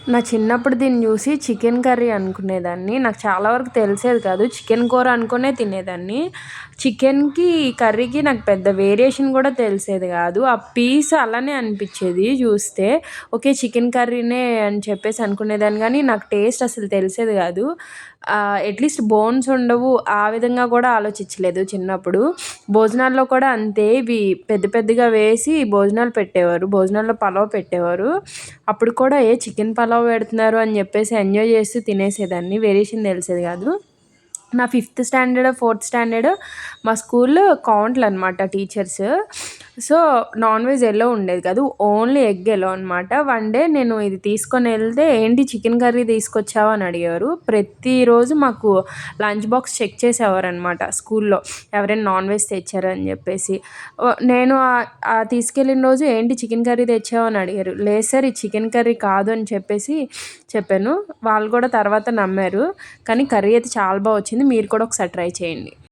నా చిన్నప్పుడు దీన్ని చూసి చికెన్ కర్రీ అనుకునేదాన్ని. నాకు చాలా వరకు తెలిసేది కాదు. చికెన్ కూర అనుకునే తినేదాన్ని. చికెన్‌కి, కర్రీకి నాకు పెద్ద వేరియేషన్ కూడా తెలిసేది కాదు. ఆ పీస్ అలానే అనిపిచ్చేది చూస్తే. ఓకే. చికెన్ కర్రీనే అని చెప్పేసి అనుకునేదాన్ని గానీ, నాకు టేస్ట్ అసలు తెలిసేది కాదు. అట్‌లీస్ట్ బోన్స్ ఉండవు. ఆ విధంగా కూడా ఆలోచించలేదు చిన్నప్పుడు. భోజనాల్లో కూడా అంతే. ఇవి పెద్ద పెద్దగా వేసి భోజనాలు పెట్టేవారు. భోజనాల్లో పలావ్ పెట్టేవారు. అప్పుడు కూడా చికెన్ పలావ్ పెడుతున్నారు అని చెప్పేసి ఎంజాయ్ చేస్తూ తినేసేదాన్ని. వేరియేషన్ తెలిసేది కాదు. నా ఫిఫ్త్ స్టాండర్డ్, ఫోర్త్ స్టాండర్డ్ మా స్కూల్‌లో కౌంట్‌లనమాట టీచర్స్. సో, నాన్ వెజ్ ఎలో ఉండేది కాదు. ఓన్లీ ఎగ్ ఎలో అనమాట. వన్ డే నేను ఇది తీసుకొనెళ్తే, "ఏంటి చికెన్ కర్రీ తీసుకొచ్చావా?" అని అడిగారు. ప్రతిరోజు మాకు లంచ్ బాక్స్ చెక్ చేసేవారనమాట స్కూల్‌లో. ఎవరైనా నాన్ వెజ్ తెచ్చారా అని చెప్పేసి. నేను తీసుకెళ్ళిన రోజు, "ఏంటి చికెన్ కర్రీ తెచ్చావా?" అని అడిగారు. "లేదు సార్, ఇది చికెన్ కర్రీ కాదు" అని చెప్పేసి చెప్పాను. వాళ్ళు కూడా తర్వాత నమ్మారు. కానీ కర్రీ అయితే చాలా వచ్చింది. మీరు కూడా ఒకసారి ట్రై చేయండి.